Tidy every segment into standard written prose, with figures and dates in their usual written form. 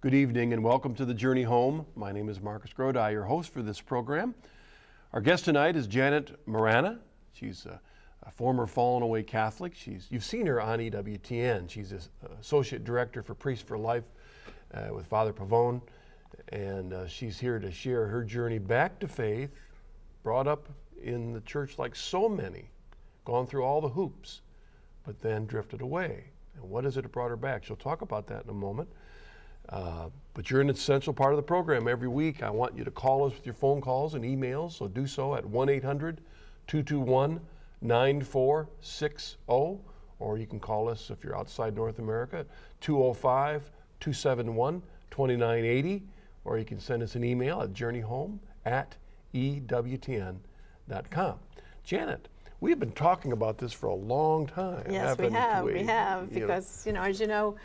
Good evening and welcome to the Journey Home. My name is Marcus Grodi, your host for this program. Our guest tonight is Janet Morana. She's a former fallen away Catholic. You've seen her on EWTN. She's Associate Director for Priests for Life with Father Pavone, and she's here to share her journey back to faith, brought up in the church like so many, gone through all the hoops, but then drifted away. And what is it that brought her back? She'll talk about that in a moment. But you're an essential part of the program every week. I want you to call us with your phone calls and emails, so do so at 1-800-221-9460, or you can call us if you're outside North America at 205-271-2980, or you can send us an email at journeyhome@ewtn.com. Janet, we've been talking about this for a long time. Yes, we have, because, as you know,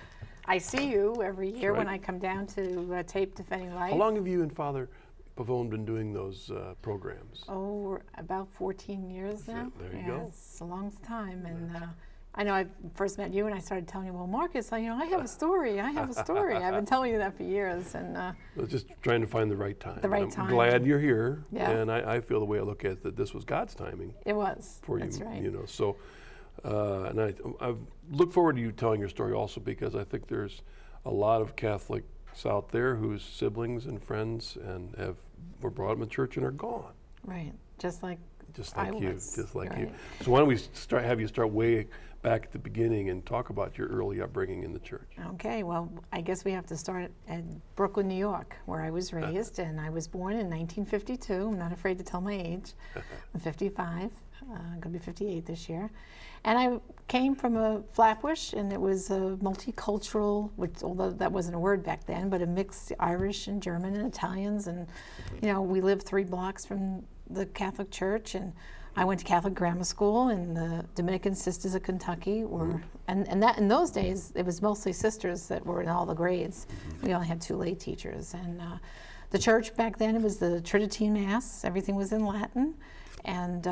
I see you every year when I come down to tape Defending Life. How long have you and Father Pavone been doing those programs? Oh, about 14 years now. There you go. It's a long time. And I know I first met you and I started telling you, well, Marcus, I have a story. I've been telling you that for years. And just trying to find the right time. I'm glad you're here. Yeah. And I feel the way I look at it, that this was God's timing. It was. For That's you, right. So, and I look forward to you telling your story also, because I think there's a lot of Catholics out there whose siblings and friends were brought up in the church and are gone. Right, just like you. You. So why don't we have you start way back at the beginning and talk about your early upbringing in the church. Okay, well, I guess we have to start at Brooklyn, New York, where I was raised, and I was born in 1952. I'm not afraid to tell my age. I'm 55. I'm going to be 58 this year. And I came from a Flatbush, and it was a multicultural, although that wasn't a word back then, but a mixed Irish and German and Italians. And, we lived 3 blocks from the Catholic Church, and I went to Catholic grammar school, and the Dominican Sisters of Kentucky were, and that in those days, it was mostly sisters that were in all the grades. We only had 2 lay teachers. And the church back then, it was the Tridentine Mass. Everything was in Latin. And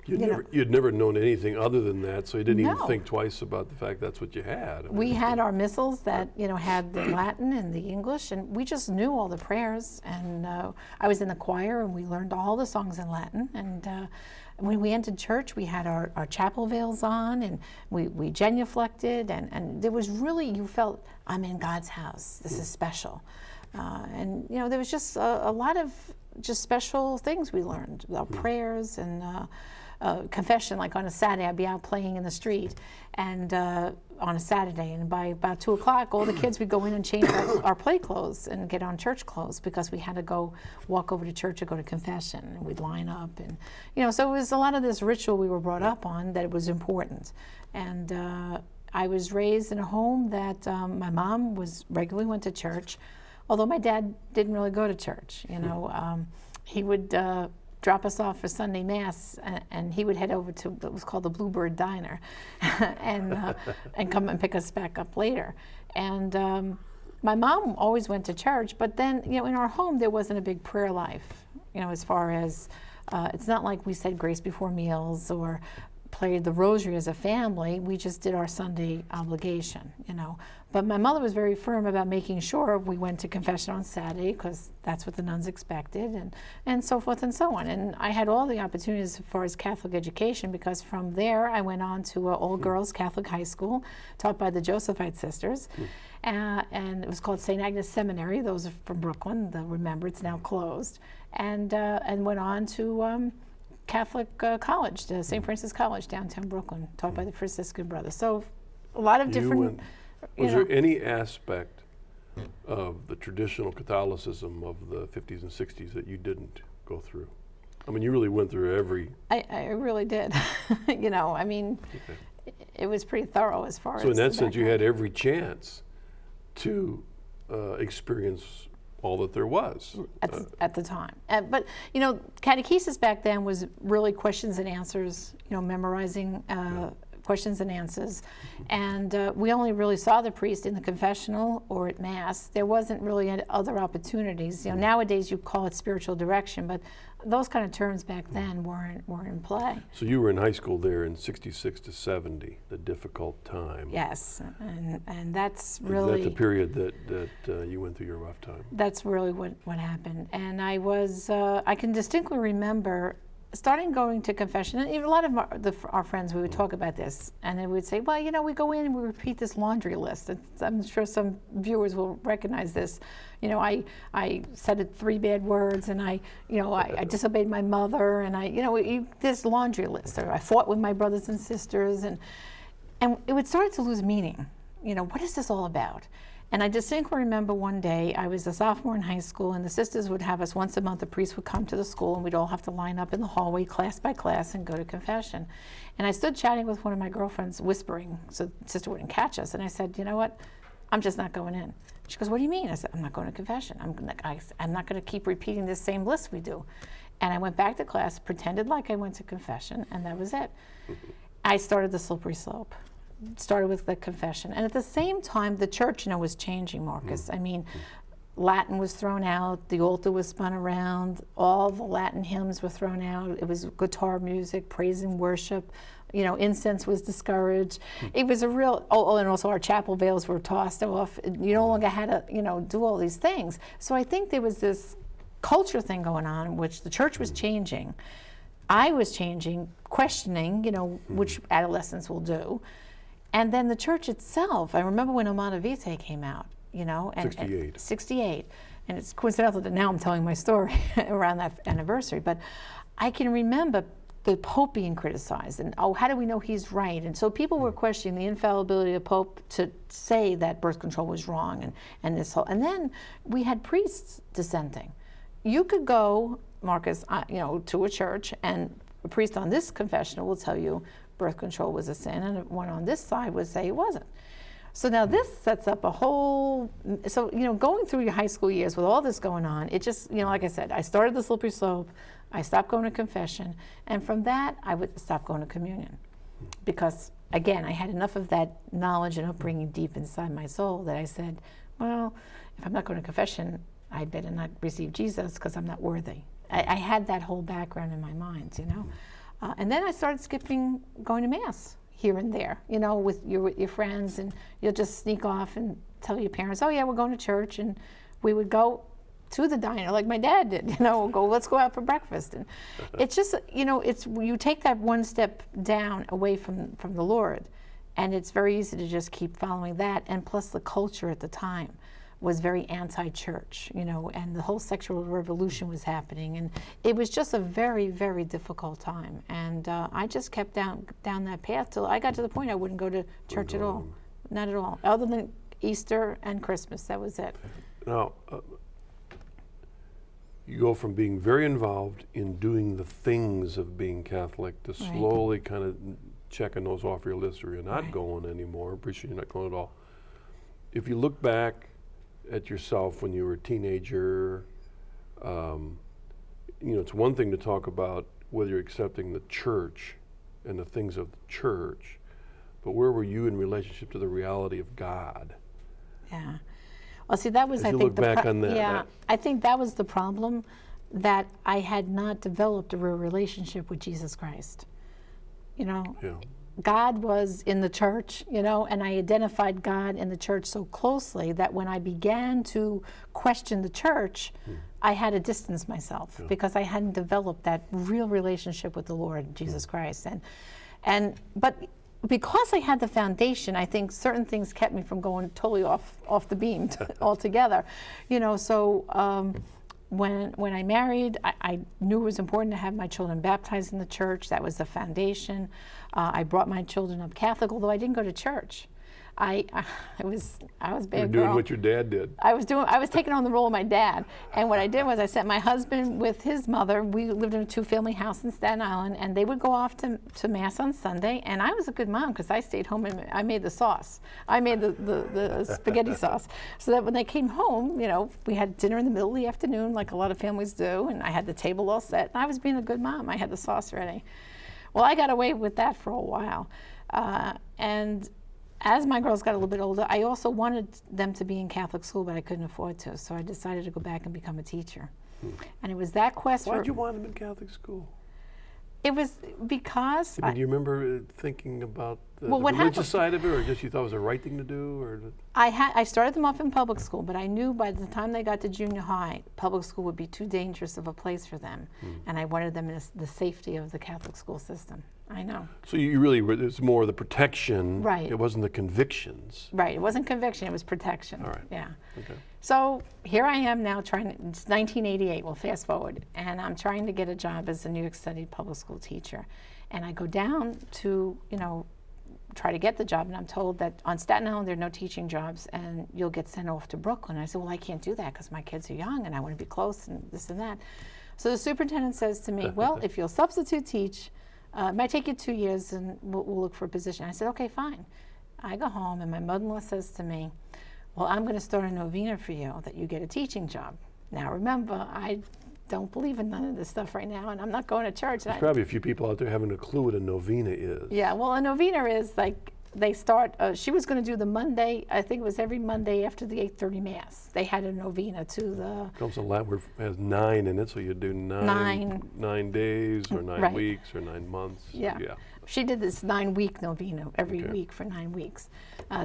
You'd never known anything other than that, so you didn't even think twice about the fact that's what you had. We had our missals that had the Latin and the English, and we just knew all the prayers. And I was in the choir, and we learned all the songs in Latin. And when we entered church, we had our chapel veils on, and we genuflected, and there was really, you felt, I'm in God's house. This is special. And there was just a lot of just special things we learned, our prayers and confession. Like on a Saturday, I'd be out playing in the street, and on a Saturday, and by about 2 o'clock, all the kids would go in and change our play clothes and get on church clothes, because we had to go walk over to church or go to confession, and we'd line up, and so it was a lot of this ritual we were brought up on that it was important. And I was raised in a home that my mom regularly went to church, although my dad didn't really go to church. He would drop us off for Sunday Mass, and he would head over to what was called the Bluebird Diner, and come and pick us back up later. And my mom always went to church, but then in our home there wasn't a big prayer life. As far as it's not like we said grace before meals or played the rosary as a family. We just did our Sunday obligation, But my mother was very firm about making sure we went to confession on Saturday, because that's what the nuns expected, and so forth and so on. And I had all the opportunities as far as Catholic education, because from there I went on to an all-girls Catholic high school taught by the Josephite sisters. And it was called St. Agnes Seminary. Those are from Brooklyn. Remember, it's now closed. And went on to Catholic college, the St. Francis College, downtown Brooklyn, taught by the Franciscan brothers. So a lot of different... Was there any aspect of the traditional Catholicism of the 50s and 60s that you didn't go through? I mean, you really went through every... I really did. It was pretty thorough as far as... So in that sense, you had every chance to experience all that there was. At the time. But, catechesis back then was really questions and answers, memorizing questions and answers. And we only really saw the priest in the confessional or at Mass. There wasn't really any other opportunities. You know, nowadays you call it spiritual direction, but those kind of terms back then weren't in play. So you were in high school there in 66 to 70, the difficult time. Yes, and that's Is really... that the period that you went through your rough time? That's really what happened. And I was, I can distinctly remember starting going to confession, and even a lot of our friends, we would talk about this, and they would say, well, you know, we go in and we repeat this laundry list. I'm sure some viewers will recognize this. You know, I said 3 bad words, and I disobeyed my mother, and this laundry list. Or I fought with my brothers and sisters, and it would start to lose meaning. You know, what is this all about? And I distinctly remember one day, I was a sophomore in high school, and the sisters would have us once a month, the priest would come to the school, and we'd all have to line up in the hallway, class by class, and go to confession. And I stood chatting with one of my girlfriends, whispering, so the sister wouldn't catch us. And I said, you know what, I'm just not going in. She goes, what do you mean? I said, I'm not going to confession. I'm not going to keep repeating this same list we do. And I went back to class, pretended like I went to confession, and that was it. I started the slippery slope. Started with the confession. And at the same time, the church, was changing, Marcus. I mean, Latin was thrown out, the altar was spun around, all the Latin hymns were thrown out. It was guitar music, praise and worship. Incense was discouraged. It was a real, and also our chapel veils were tossed off. You no longer had to, do all these things. So I think there was this culture thing going on in which the church was changing. I was changing, questioning, which adolescents will do. And then the church itself, I remember when Humanae Vitae came out, and 68. 68. And it's coincidental that now I'm telling my story around that anniversary. But I can remember the Pope being criticized, and how do we know he's right? And so people were questioning the infallibility of the Pope to say that birth control was wrong, and this whole. And then we had priests dissenting. You could go, Marcus, to a church, and a priest on this confessional will tell you birth control was a sin, and one on this side would say it wasn't. So now this sets up a whole, going through your high school years with all this going on, it just, like I said, I started the slippery slope, I stopped going to confession, and from that, I would stop going to communion. Because, again, I had enough of that knowledge and upbringing deep inside my soul that I said, well, if I'm not going to confession, I better not receive Jesus because I'm not worthy. I had that whole background in my mind, And then I started going to Mass here and there, with your friends, and you'll just sneak off and tell your parents, oh yeah, we're going to church, and we would go to the diner like my dad did, let's go out for breakfast. And it's just, you take that one step down away from the Lord, and it's very easy to just keep following that, and plus the culture at the time was very anti-church, and the whole sexual revolution was happening, and it was just a very, very difficult time. And I just kept down that path till I got to the point I wouldn't go to church at all, not at all, other than Easter and Christmas. That was it. Now, you go from being very involved in doing the things of being Catholic to slowly kind of checking those off your list, or you're not going anymore. Appreciate you're not going at all. If you look back at yourself when you were a teenager, it's one thing to talk about whether you're accepting the church and the things of the church, but where were you in relationship to the reality of God? Yeah. Well, see, that was, I think, I think that was the problem, that I had not developed a real relationship with Jesus Christ. God was in the church, and I identified God in the church so closely that when I began to question the church, I had to distance myself because I hadn't developed that real relationship with the Lord Jesus Christ. But because I had the foundation, I think certain things kept me from going totally off the beam altogether. So when I married, I knew it was important to have my children baptized in the church. That was the foundation. I brought my children up Catholic, although I didn't go to church. I was bad girl. You're doing what your dad did. I was taking on the role of my dad. And what I did was I sent my husband with his mother. We lived in a 2-family house in Staten Island, and they would go off to Mass on Sunday. And I was a good mom because I stayed home and I made the sauce. I made the spaghetti sauce. So that when they came home, we had dinner in the middle of the afternoon like a lot of families do, and I had the table all set. And I was being a good mom. I had the sauce ready. Well, I got away with that for a while. And as my girls got a little bit older, I also wanted them to be in Catholic school, but I couldn't afford to. So I decided to go back and become a teacher. And it was that quest. Why did you want them in Catholic school? It was because... Do you remember thinking about the Well, what religious happened- side of it, or just you thought it was the right thing to do? Or I started them off in public school, but I knew by the time they got to junior high, public school would be too dangerous of a place for them. And I wanted them in the safety of the Catholic school system. I know. So you really, it was more the protection. Right. It wasn't the convictions. Right, it wasn't conviction, it was protection. All right. Yeah. Okay. So here I am now trying, it's 1988, we'll fast forward, and I'm trying to get a job as a New York City public school teacher. And I go down to, try to get the job, and I'm told that on Staten Island there are no teaching jobs and you'll get sent off to Brooklyn. I said, well, I can't do that because my kids are young and I want to be close and this and that. So the superintendent says to me, well, if you'll substitute teach, it might take you 2 years and we'll look for a position. I said, okay, fine. I go home and my mother-in-law says to me, well, I'm going to start a novena for you that you get a teaching job. Now remember, I don't believe in none of this stuff right now, and I'm not going to church. There's probably a few people out there having a clue what a novena is. Yeah, well, a novena is like they start, she was going to do the Monday, I think it was every Monday after the 8:30 Mass. They had a novena to the... Comes from Latin word, has 9 in it, so you do 9 days, or 9 Right. weeks, or 9 months. Yeah. Yeah. She did this 9-week novena every week for 9 weeks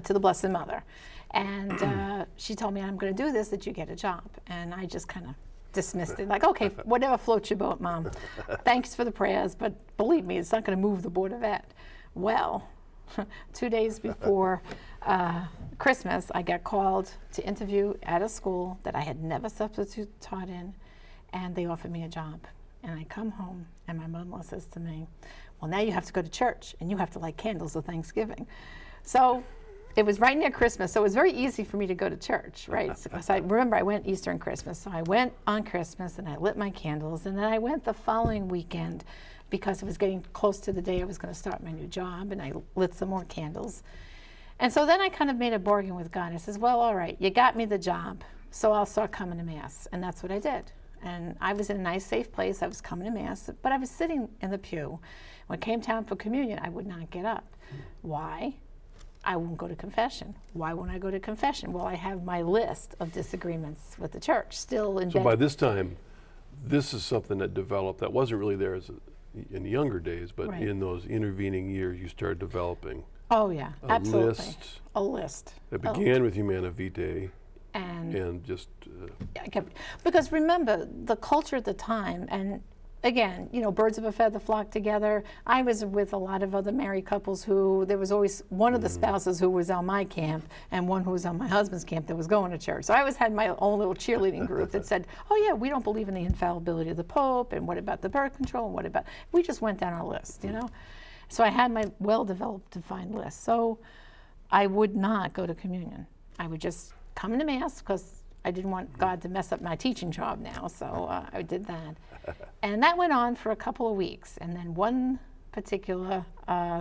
to the Blessed Mother. And she told me, I'm going to do this, that you get a job. And I just kind of dismissed it, like, okay, whatever floats your boat, Mom. Thanks for the prayers, but believe me, it's not going to move the Board of Ed. Well, 2 days before Christmas, I got called to interview at a school that I had never substitute taught in, and they offered me a job. And I come home, and my mother-in-law says to me, well, now you have to go to church, and you have to light candles of Thanksgiving. So it was right near Christmas, so it was very easy for me to go to church, right? So I remember I went Easter and Christmas, so I went on Christmas, and I lit my candles, and then I went the following weekend because it was getting close to the day I was going to start my new job, and I lit some more candles. And so then I kind of made a bargain with God. I says, well, all right, you got me the job, so I'll start coming to Mass. And that's what I did. And I was in a nice, safe place. I was coming to Mass, but I was sitting in the pew. When it came time for communion, I would not get up. Why? I won't go to confession. Why won't I go to confession? Well, I have my list of disagreements with the church still in So bed. by this time, this is something that developed that wasn't really there in the younger days, but Right. in those intervening years, you started developing Oh, yeah, absolutely. list A list. that began with Humana Vitae And and just I kept, because remember the culture at the time, and again, birds of a feather flock together. I was with a lot of other married couples who there was always one of the spouses who was on my camp and one who was on my husband's camp that was going to church. So I always had my own little cheerleading group that said, oh yeah, we don't believe in the infallibility of the Pope, and what about the birth control, and what about, we just went down our list, So I had my well-developed, defined list. So I would not go to communion. I would just come to Mass because I didn't want God to mess up my teaching job now, so I did that. And that went on for a couple of weeks. And then one particular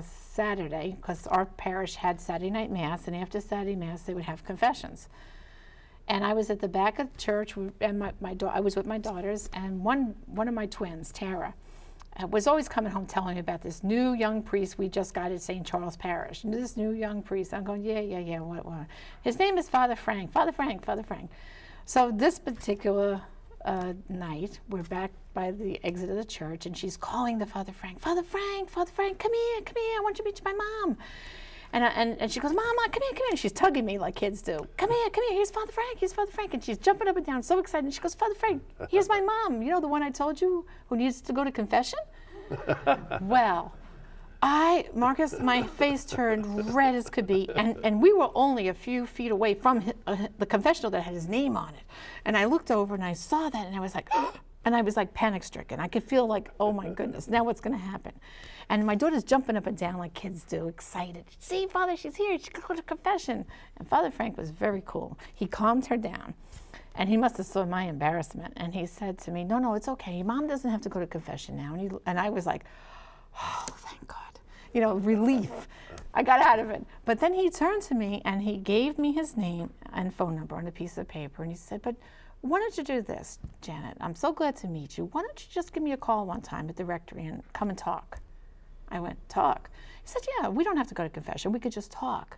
Saturday, because our parish had Saturday night Mass, and after Saturday Mass they would have confessions. And I was at the back of church, and I was with my daughters, and one of my twins, Tara, was always coming home telling me about this new young priest we just got at St. Charles Parish. And this new young priest, I'm going, yeah, what? His name is Father Frank. So this particular night, we're back by the exit of the church, and she's calling to Father Frank, Father Frank, come here, I want you to meet my mom. And she goes, Mama, come here. And she's tugging me like kids do. Come here, here's Father Frank. And she's jumping up and down, so excited. And she goes, Father Frank, here's my mom. The one I told you who needs to go to confession? Well, Marcus, my face turned red as could be. And we were only a few feet away from the confessional that had his name on it. And I looked over and I saw that, and I was like, and I was like panic stricken. I could feel like, oh my goodness, now what's going to happen? And my daughter's jumping up and down like kids do, excited. See, Father, she's here. She could go to confession. And Father Frank was very cool. He calmed her down. And he must have saw my embarrassment. And he said to me, no, it's okay. Your mom doesn't have to go to confession now. And I was like, oh, thank God. Relief. I got out of it. But then he turned to me and he gave me his name and phone number on a piece of paper. And he said, but why don't you do this, Janet? I'm so glad to meet you. Why don't you just give me a call one time at the rectory and come and talk? I went, talk. He said, yeah, we don't have to go to confession. We could just talk.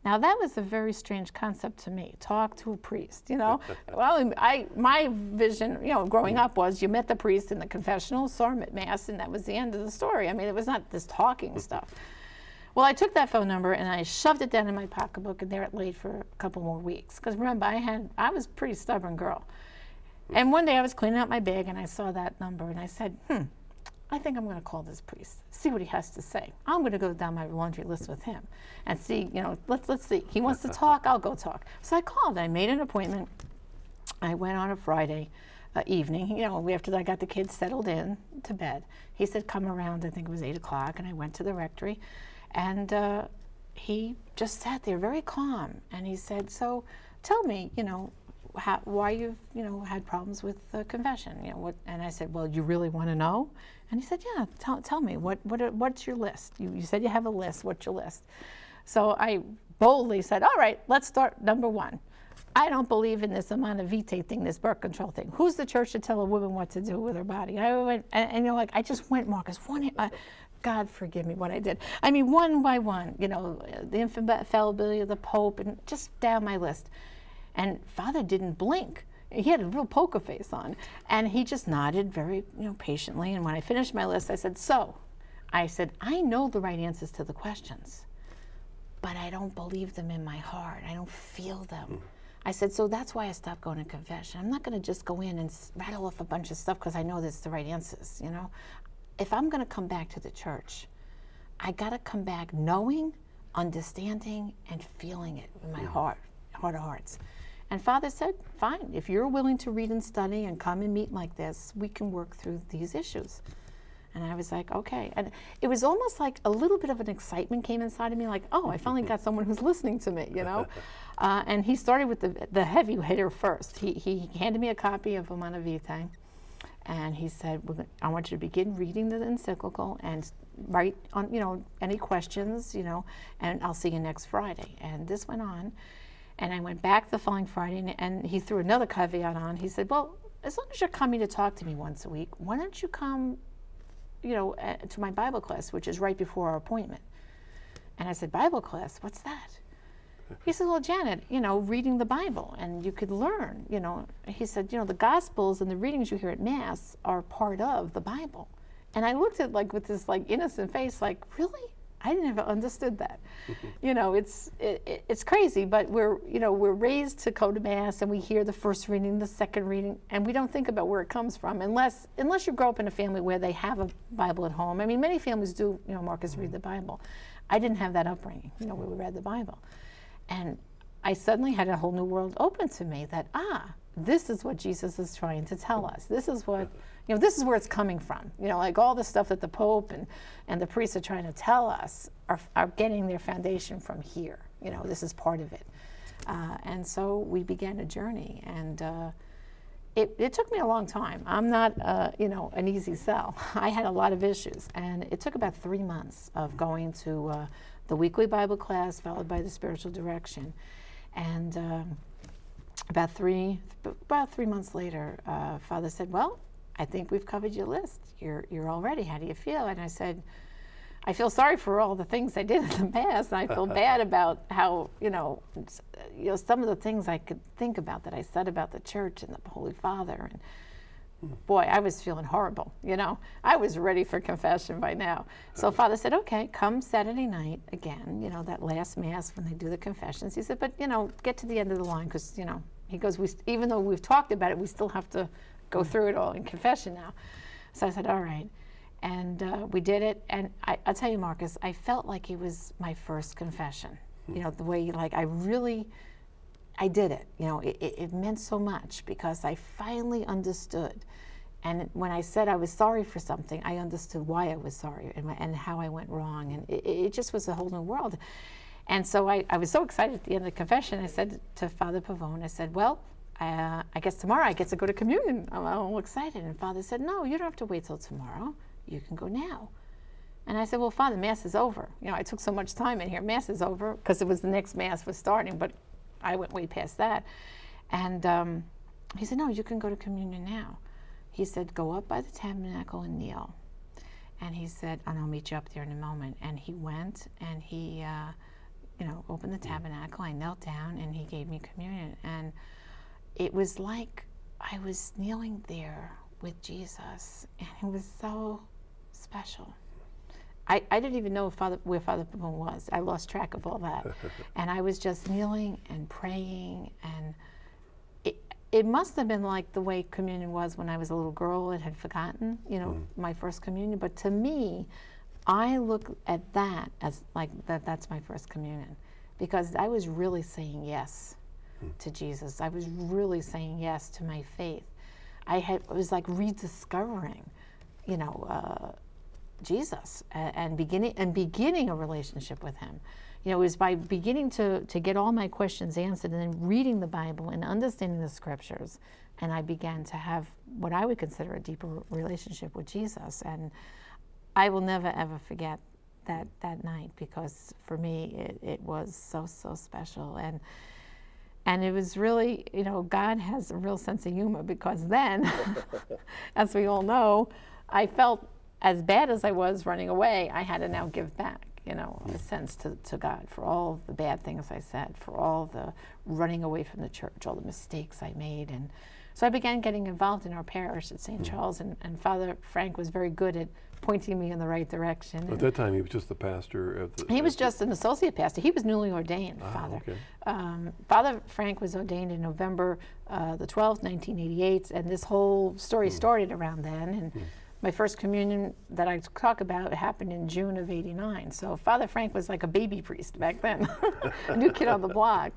Now, that was a very strange concept to me, talk to a priest, you know. Well, my vision, you know, growing up was you met the priest in the confessional, saw him at Mass, and that was the end of the story. I mean, it was not this talking stuff. Well, I took that phone number and I shoved it down in my pocketbook, and there it laid for a couple more weeks. Because remember, I was a pretty stubborn girl. And one day I was cleaning out my bag and I saw that number and I said, I think I'm going to call this priest, see what he has to say. I'm going to go down my laundry list with him and see, you know, let's see. He wants to talk, I'll go talk. So I called, I made an appointment. I went on a Friday evening, you know, after I got the kids settled in to bed. He said, come around, I think it was 8 o'clock, and I went to the rectory. And he just sat there very calm. And he said, so tell me, you know, why you've, you know, had problems with confession, you know, what? And I said, well, you really want to know? And he said, yeah, tell me, what's your list? You said you have a list, what's your list? So I boldly said, all right, let's start number 1. I don't believe in this amount of vitae thing, this birth control thing. Who's the church to tell a woman what to do with her body? I went, and you know, like, I just went, Marcus, God forgive me what I did. I mean, one by one, you know, the infallibility of the Pope, and just down my list. And Father didn't blink. He had a real poker face on, and he just nodded very, you know, patiently. And when I finished my list, I said, I know the right answers to the questions, but I don't believe them in my heart. I don't feel them. I said, so that's why I stopped going to confession. I'm not going to just go in and rattle off a bunch of stuff because I know that's the right answers, you know. If I'm going to come back to the church, I got to come back knowing, understanding, and feeling it in my heart of hearts. And Father said, fine, if you're willing to read and study and come and meet like this, we can work through these issues. And I was like, okay. And it was almost like a little bit of an excitement came inside of me, like, oh, I finally got someone who's listening to me, you know? And he started with the heavy hitter first. He handed me a copy of Humana Vitae, and he said, I want you to begin reading the encyclical and write on, you know, any questions, you know, and I'll see you next Friday. And this went on. And I went back the following Friday, and he threw another caveat on. He said, well, as long as you're coming to talk to me once a week, why don't you come, you know, to my Bible class, which is right before our appointment. And I said, Bible class, what's that? He said, well, Janet, you know, reading the Bible, and you could learn, you know. He said, you know, the Gospels and the readings you hear at Mass are part of the Bible. And I looked at, like, with this, like, innocent face, like, really? I never understood that. You know, it's crazy, but we're raised to go to Mass, and we hear the first reading, the second reading, and we don't think about where it comes from unless you grow up in a family where they have a Bible at home. I mean, many families do, you know, Marcus, read the Bible. I didn't have that upbringing, you know, where we read the Bible. And I suddenly had a whole new world open to me that, this is what Jesus is trying to tell us. This is what, you know, this is where it's coming from. You know, like all the stuff that the Pope and the priests are trying to tell us are getting their foundation from here. You know, this is part of it. And so we began a journey, and it took me a long time. I'm not, you know, an easy sell. I had a lot of issues, and it took about 3 months of going to the weekly Bible class, followed by the spiritual direction. And about three months later, Father said, well, I think we've covered your list. You're all ready. How do you feel? And I said, I feel sorry for all the things I did in the past. And I feel bad about how, you know, some of the things I could think about that I said about the church and the Holy Father. And boy, I was feeling horrible, you know. I was ready for confession by now. So Father said, okay, come Saturday night again, you know, that last Mass when they do the confessions. He said, but, you know, get to the end of the line because, you know, he goes, even though we've talked about it, we still have to go through it all in confession now. So I said, all right. And we did it. And I'll tell you, Marcus, I felt like it was my first confession. You know, the way, like, I did it. You know, it meant so much because I finally understood. And when I said I was sorry for something, I understood why I was sorry and how I went wrong. And it just was a whole new world. And so I was so excited at the end of the confession. I said to Father Pavone, I said, well, I guess tomorrow I get to go to communion. I'm all excited. And Father said, no, you don't have to wait till tomorrow. You can go now. And I said, well, Father, Mass is over. You know, I took so much time in here. Mass is over because it was the next Mass was starting, but I went way past that. And he said, no, you can go to communion now. He said, go up by the tabernacle and kneel. And he said, and I'll meet you up there in a moment. And he went and he, opened the tabernacle. I knelt down and he gave me communion. And it was like I was kneeling there with Jesus, and it was so special. I didn't even know where Father Pavone was. I lost track of all that. And I was just kneeling and praying, and it must have been like the way communion was when I was a little girl and had forgotten, my first communion. But to me, I look at that as like that's my first communion, because I was really saying yes to Jesus. I was really saying yes to my faith. It was like rediscovering, Jesus and beginning a relationship with him. It was by beginning to get all my questions answered, and then reading the Bible and understanding the scriptures, and I began to have what I would consider a deeper relationship with Jesus. And I will never ever forget that night, because for me it was so special. And it was really, God has a real sense of humor, because then, as we all know, I felt as bad as I was running away, I had to now give back, a sense to God for all the bad things I said, for all the running away from the church, all the mistakes I made. And so I began getting involved in our parish at St. Charles, and Father Frank was very good at pointing me in the right direction. At that time, he was just the pastor of the... He was just an associate pastor. He was newly ordained, Father. Okay. Father Frank was ordained in November the 12th, 1988, and this whole story started around then. And my first communion that I talk about happened in June of '89. So Father Frank was like a baby priest back then, a new kid on the block.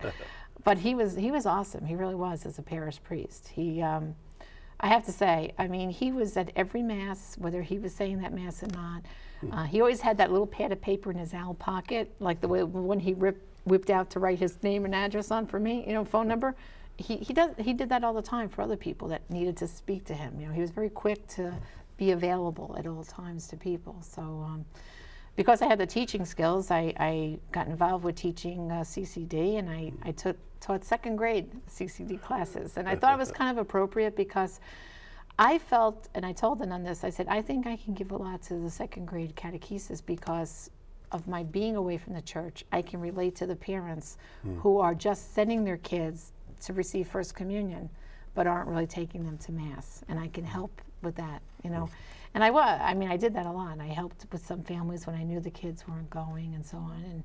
But he was awesome. He really was, as a parish priest. He, I have to say, he was at every Mass, whether he was saying that Mass or not. He always had that little pad of paper in his owl pocket, like the one he whipped out to write his name and address on for me, phone number. He did that all the time for other people that needed to speak to him. He was very quick to be available at all times to people. So because I had the teaching skills, I got involved with teaching CCD, and I taught second grade CCD classes. And I thought it was kind of appropriate, because I felt, and I told the nun this, I said, I think I can give a lot to the second grade catechesis because of my being away from the church. I can relate to the parents who are just sending their kids to receive First Communion, but aren't really taking them to Mass. And I can help with that, And I did that a lot. I helped with some families when I knew the kids weren't going, and so on. And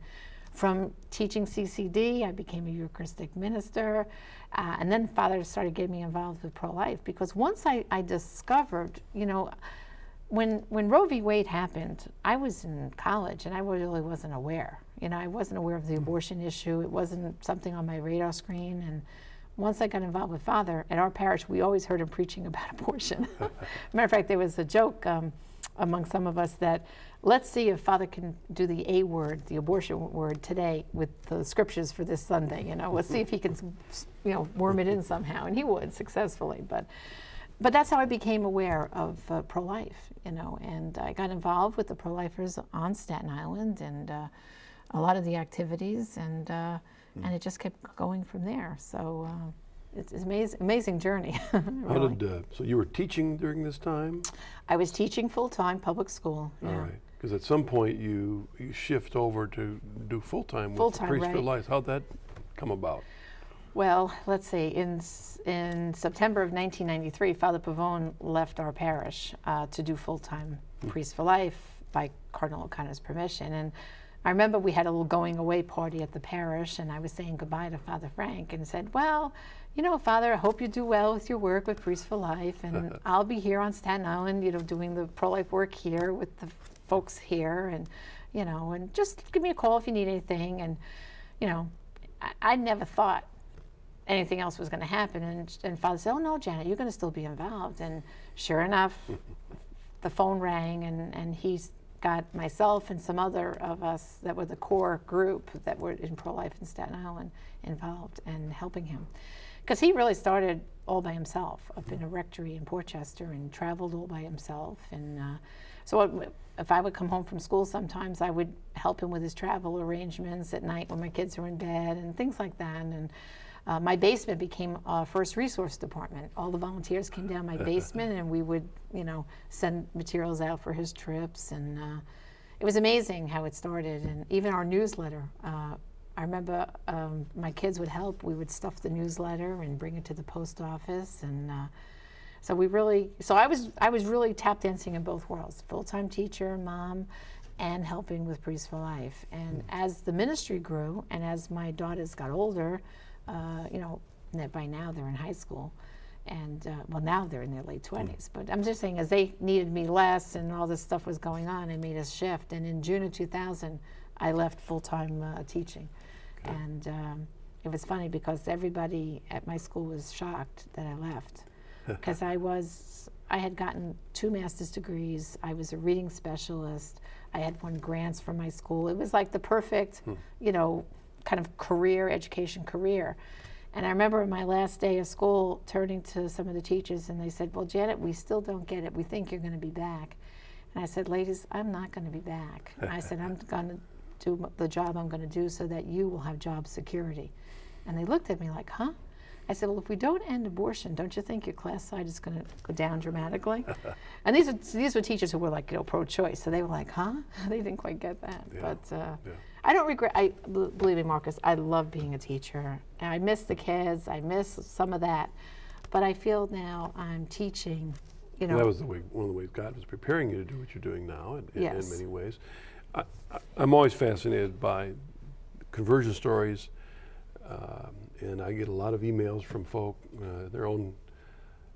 from teaching CCD, I became a Eucharistic minister. And then Father started getting me involved with pro-life, because once I discovered, when Roe v. Wade happened, I was in college and I really wasn't aware. I wasn't aware of the abortion issue. It wasn't something on my radar screen. And once I got involved with Father, at our parish, we always heard him preaching about abortion. Matter of fact, there was a joke among some of us that, let's see if Father can do the A word, the abortion word, today with the scriptures for this Sunday. Let's see if he can, worm it in somehow, and he would successfully. But that's how I became aware of pro-life, and I got involved with the pro-lifers on Staten Island, and a lot of the activities, and it just kept going from there. So it's an amazing journey. Really. So you were teaching during this time? I was teaching full-time public school. All right. Because at some point you shift over to do full-time with the Priest for Life. How'd that come about? Well, let's see. In September of 1993, Father Pavone left our parish to do full-time Priest for Life by Cardinal O'Connor's permission. And I remember we had a little going away party at the parish, and I was saying goodbye to Father Frank and said, well, Father, I hope you do well with your work with Priest for Life, and I'll be here on Staten Island, doing the pro-life work here with the folks here, and, and just give me a call if you need anything. And, I never thought anything else was going to happen. And Father said, oh, no, Janet, you're going to still be involved. And sure enough, the phone rang, and he's got myself and some other of us that were the core group that were in pro-life in Staten Island involved and helping him. Because he really started all by himself up in a rectory in Portchester and traveled all by himself. And so if I would come home from school sometimes, I would help him with his travel arrangements at night when my kids were in bed and things like that. And My basement became a first resource department. All the volunteers came down my basement, and we would, send materials out for his trips. And it was amazing how it started. And even our newsletter, I remember my kids would help. We would stuff the newsletter and bring it to the post office. And so I was really tap dancing in both worlds: full-time teacher, mom, and helping with Priests for Life. And as the ministry grew, and as my daughters got older, by now they're in high school, and now they're in their late 20s. But I'm just saying, as they needed me less and all this stuff was going on, I made a shift. And in June of 2000, I left full-time teaching. Okay. And it was funny because everybody at my school was shocked that I left, because I had gotten 2 master's degrees. I was a reading specialist. I had won grants from my school. It was like the perfect, kind of education career. And I remember my last day of school turning to some of the teachers, and they said, "Well, Janet, we still don't get it. We think you're going to be back." And I said, "Ladies, I'm not going to be back." I said, "I'm going to do the job I'm going to do so that you will have job security." And they looked at me like, "Huh?" I said, "Well, if we don't end abortion, don't you think your class size is going to go down dramatically?" And these were teachers who were like, pro-choice, so they were like, "Huh?" They didn't quite get that. Yeah. But I don't regret. Believe me, Marcus, I love being a teacher. And I miss the kids. I miss some of that. But I feel now I'm teaching. That was one of the ways God was preparing you to do what you're doing now, in many ways. I'm always fascinated by conversion stories. And I get a lot of emails from folk, their own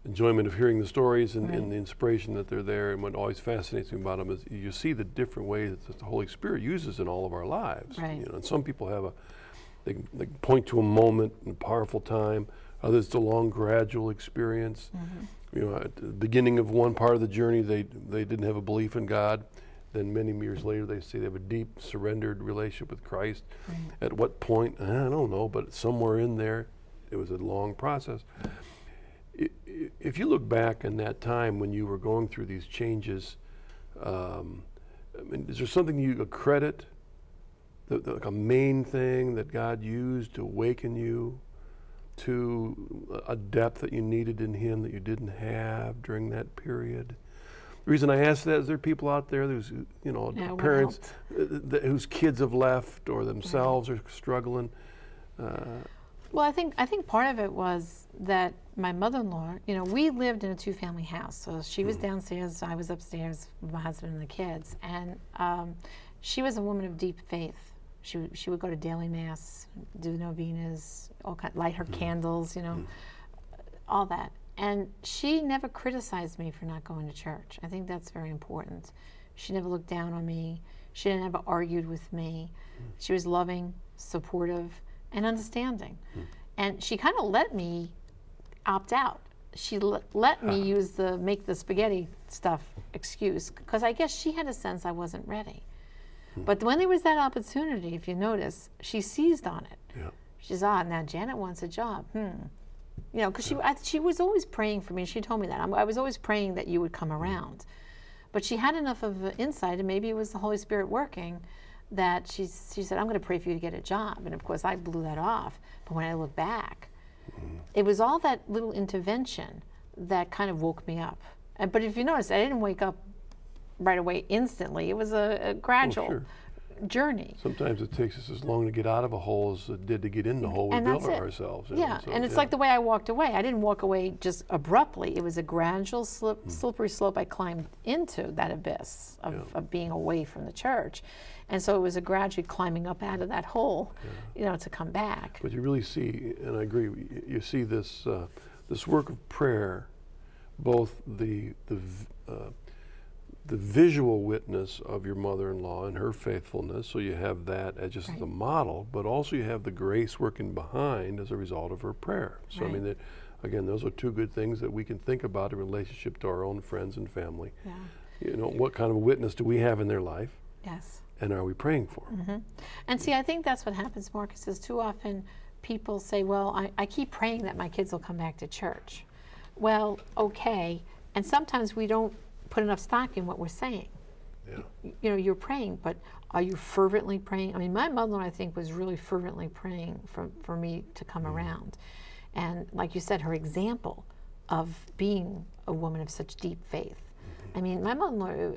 enjoyment of hearing the stories and the inspiration that they're there. And what always fascinates me about them is you see the different ways that the Holy Spirit uses in all of our lives. Right. And some people have they point to a moment and a powerful time. Others, it's a long, gradual experience. Mm-hmm. At the beginning of one part of the journey, they didn't have a belief in God. Then many years later, they say they have a deep, surrendered relationship with Christ. Right. At what point? I don't know, but somewhere in there, it was a long process. If you look back in that time when you were going through these changes, is there something you credit, like a main thing that God used to awaken you to a depth that you needed in Him that you didn't have during that period? The reason I ask that is there are people out there who's, parents whose kids have left or themselves are struggling. Well, I think part of it was that my mother-in-law, we lived in a 2-family house. So she was downstairs, I was upstairs with my husband and the kids. And she was a woman of deep faith. She would go to daily mass, do novenas, light her candles, all that. And she never criticized me for not going to church. I think that's very important. She never looked down on me. She never argued with me. She was loving, supportive, and understanding. And she kind of let me opt out. She let me use the make the spaghetti stuff excuse, because I guess she had a sense I wasn't ready. But when there was that opportunity, if you notice, she seized on it. Yeah. She's, now Janet wants a job. Because she was always praying for me. She told me that. I was always praying that you would come around. But she had enough of insight, and maybe it was the Holy Spirit working, that she said, "I'm going to pray for you to get a job." And of course, I blew that off. But when I look back, it was all that little intervention that kind of woke me up. But if you notice, I didn't wake up right away instantly. It was a gradual journey. Sometimes it takes us as long to get out of a hole as it did to get in the hole we built ourselves. And it's like the way I walked away. I didn't walk away just abruptly. It was a gradual slippery slope I climbed into that abyss of being away from the church. And so it was a gradual climbing up out of that hole, to come back. But you really see, and I agree, you see this work of prayer, both the visual witness of your mother-in-law and her faithfulness, so you have that as just the model, but also you have the grace working behind as a result of her prayer. So I mean, again, those are two good things that we can think about in relationship to our own friends and family. Yeah. What kind of witness do we have in their life? Yes. And are we praying for them? Mm-hmm. And see, I think that's what happens, Marcus, is too often people say, well, I keep praying that my kids will come back to church. Well, okay. And sometimes we don't put enough stock in what we're saying. Yeah. You're praying, but Are you fervently praying? I mean, my mother, I think, was really fervently praying for me to come around. And like you said, her example of being a woman of such deep faith. I mean, my mother-in-law,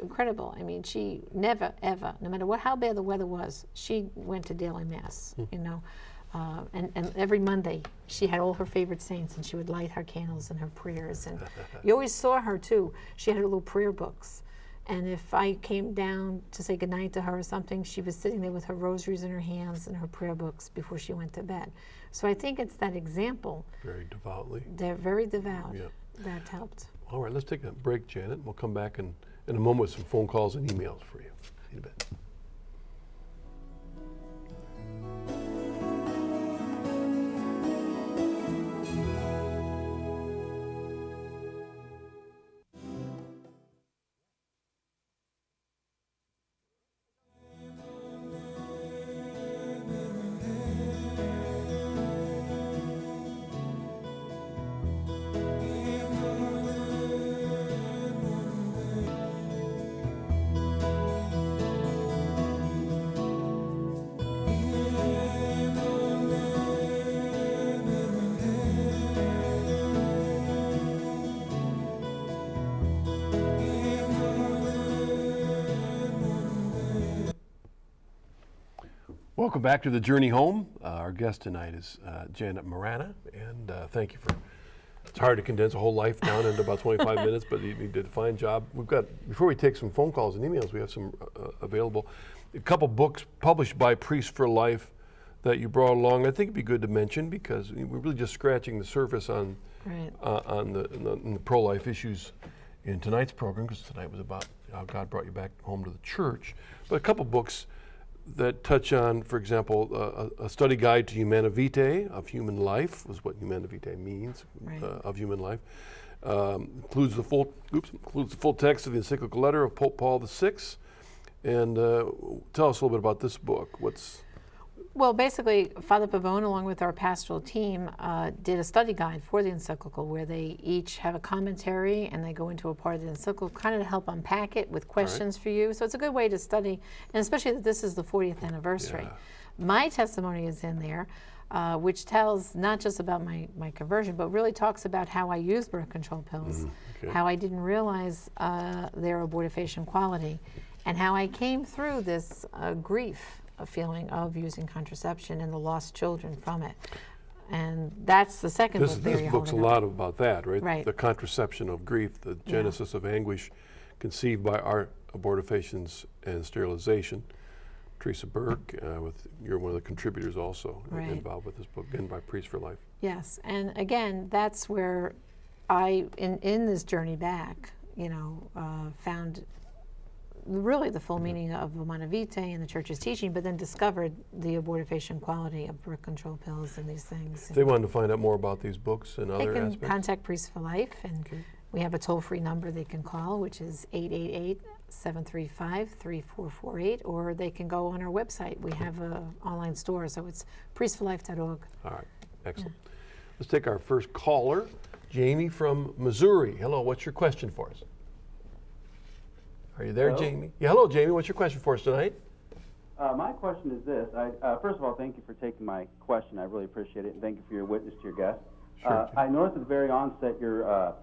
incredible. I mean, she never, ever, no matter how bad the weather was, she went to daily mass, you know. And every Monday, she had all her favorite saints, and she would light her candles and her prayers. And you always saw her, too. She had her little prayer books. And if I came down to say goodnight to her or something, she was sitting there with her rosaries in her hands and her prayer books before she went to bed. So I think it's that example. Very devoutly. They're very devout. Yeah. That helped. All right, let's take a break, Janet. We'll come back in a moment with some phone calls and emails for you. See you in a bit. Welcome back to the Journey Home. Our guest tonight is Janet Morana, and thank you for. It's hard to condense a whole life down into about 25 minutes, but you did a fine job. We've got, before we take some phone calls and emails, we have some available. A couple books published by Priests for Life that you brought along. I think it'd be good to mention because we're really just scratching the surface on the pro-life issues in tonight's program, because tonight was about how God brought you back home to the church. But a couple books that touch on, for example, a study guide to Humana Vitae, of human life, was what Humana Vitae means, of human life. Includes the full text of the encyclical letter of Pope Paul VI. And tell us a little bit about this book. Well, basically, Father Pavone, along with our pastoral team, did a study guide for the encyclical where they each have a commentary and they go into a part of the encyclical kind of to help unpack it with questions for you. So it's a good way to study, and especially that this is the 40th anniversary. Yeah. My testimony is in there, which tells not just about my conversion, but really talks about how I used birth control pills, how I didn't realize their abortifacient quality, and how I came through this grief. A feeling of using contraception and the lost children from it. And that's the second book there. This book's a lot about that, right? Right. The contraception of grief, the genesis of anguish conceived by our abortifacients and sterilization. Teresa Burke, you're one of the contributors also involved with this book, and by Priests for Life. Yes, and again, that's where I, in this journey back, found really the full meaning of Humana Vitae and the Church's teaching, but then discovered the abortifacient quality of birth control pills and these things. If they wanted to find out more about these books and other aspects, they can contact Priests for Life, and we have a toll-free number they can call, which is 888-735-3448, or they can go on our website. We have an online store, so it's priestsforlife.org. All right, excellent. Let's take our first caller, Jamie from Missouri. Hello, what's your question for us? Are you there, Jamie? Yeah, hello, Jamie. What's your question for us tonight? My question is this. First of all, thank you for taking my question. I really appreciate it, and thank you for your witness to your guest. Sure. I noticed at the very onset your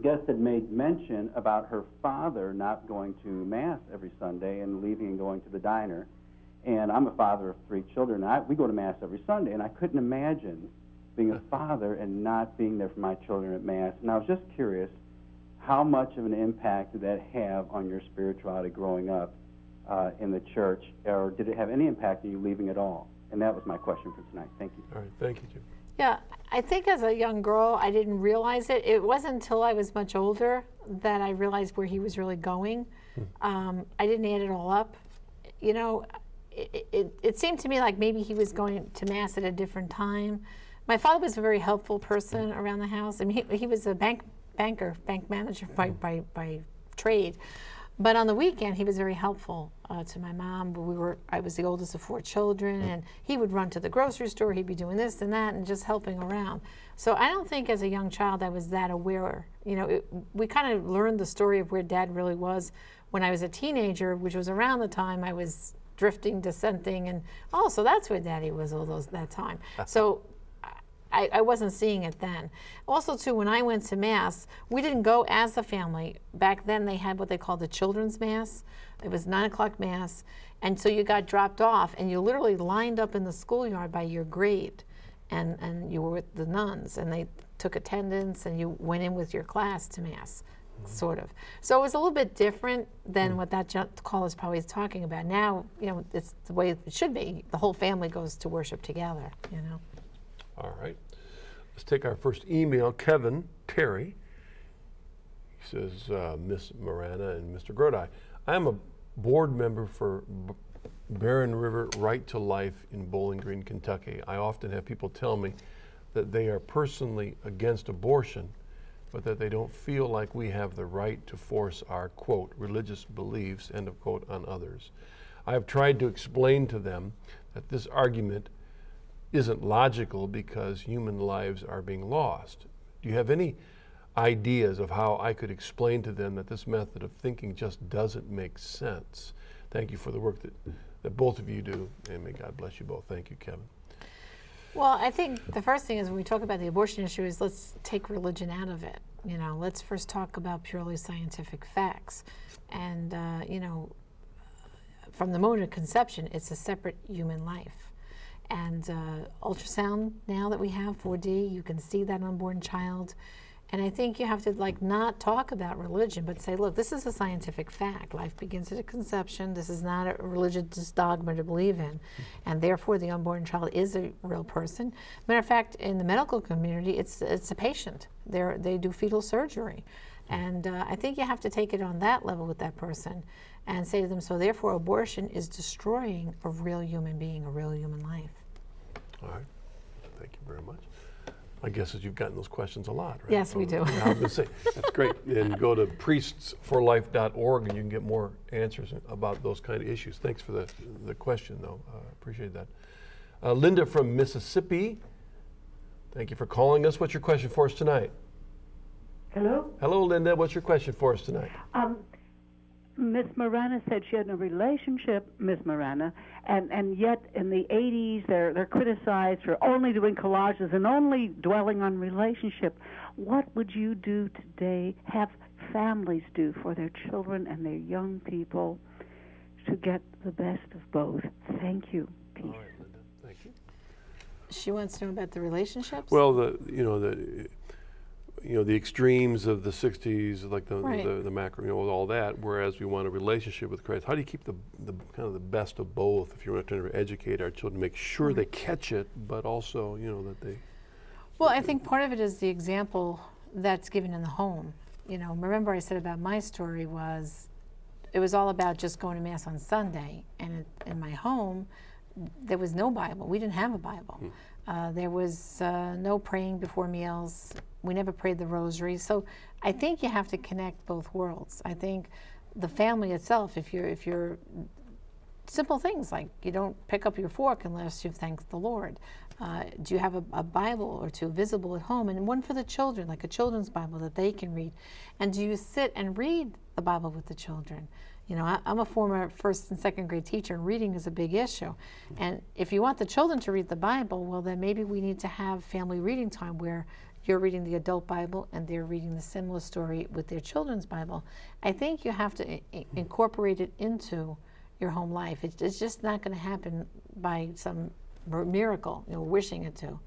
guest had made mention about her father not going to Mass every Sunday and leaving and going to the diner. And I'm a father of 3 children, and we go to Mass every Sunday, and I couldn't imagine being a father and not being there for my children at Mass. And I was just curious, how much of an impact did that have on your spirituality growing up in the church, or did it have any impact on you leaving at all? And that was my question for tonight. Thank you. All right, thank you, Jim. Yeah, I think as a young girl, I didn't realize it. It wasn't until I was much older that I realized where he was really going. I didn't add it all up. It seemed to me like maybe he was going to Mass at a different time. My father was a very helpful person around the house. I mean, he was a bank manager by trade. But on the weekend, he was very helpful to my mom. I was the oldest of 4 children, and he would run to the grocery store. He'd be doing this and that and just helping around. So I don't think as a young child I was that aware. We kind of learned the story of where Dad really was when I was a teenager, which was around the time I was drifting, dissenting, and so that's where Daddy was that time. So I wasn't seeing it then. Also, too, when I went to Mass, we didn't go as a family. Back then, they had what they called the children's Mass. It was 9 o'clock Mass, and so you got dropped off, and you literally lined up in the schoolyard by your grade, and you were with the nuns, and they took attendance, and you went in with your class to Mass, sort of. So it was a little bit different than what that call is probably talking about. Now, it's the way it should be. The whole family goes to worship together, All right. Let's take our first email. Kevin Terry. He says, Miss Morana and Mr. Grodi, I am a board member for Barren River Right to Life in Bowling Green, Kentucky. I often have people tell me that they are personally against abortion, but that they don't feel like we have the right to force our, quote, religious beliefs, end of quote, on others. I have tried to explain to them that this argument isn't logical because human lives are being lost. Do you have any ideas of how I could explain to them that this method of thinking just doesn't make sense? Thank you for the work that both of you do, and may God bless you both. Thank you, Kevin. Well, I think the first thing is when we talk about the abortion issue is let's take religion out of it. Let's first talk about purely scientific facts. And, from the moment of conception, it's a separate human life. And ultrasound now that we have, 4D, you can see that unborn child. And I think you have to not talk about religion, but say, look, this is a scientific fact. Life begins at conception. This is not a religious dogma to believe in. And therefore, the unborn child is a real person. Matter of fact, in the medical community, it's a patient. They do fetal surgery. And I think you have to take it on that level with that person and say to them, so therefore, abortion is destroying a real human being, a real human life. All right. Thank you very much. My guess is you've gotten those questions a lot, right? Yes, we do. I was going to say, that's great. And go to priestsforlife.org and you can get more answers about those kind of issues. Thanks for the question, though. Appreciate that. Linda from Mississippi, thank you for calling us. What's your question for us tonight? Hello? Hello, Linda. What's your question for us tonight? Miss Morana said she had no relationship, Miss Morana, and yet in the 80s they're criticized for only doing collages and only dwelling on relationship. What would you do today, have families do for their children and their young people to get the best of both? Thank you. Peace. All right, Linda. Thank you. She wants to know about the relationships? Well, the extremes of the 60s, like the macro, all that, whereas we want a relationship with Christ. How do you keep the kind of the best of both if you want to educate our children, make sure they catch it, but also, that they... Well, I think part of it is the example that's given in the home. Remember I said about my story it was all about just going to Mass on Sunday, and in my home, there was no Bible. We didn't have a Bible. There was no praying before meals. We never prayed the rosary. So I think you have to connect both worlds. I think the family itself, if you're simple things like you don't pick up your fork unless you've thanked the Lord. Do you have a Bible or two visible at home, and one for the children, like a children's Bible that they can read? And do you sit and read the Bible with the children? I'm a former first and second grade teacher, and reading is a big issue. And if you want the children to read the Bible, well, then maybe we need to have family reading time where you're reading the adult Bible and they're reading the similar story with their children's Bible. I think you have to incorporate it into your home life. It's just not going to happen by some miracle, wishing it to.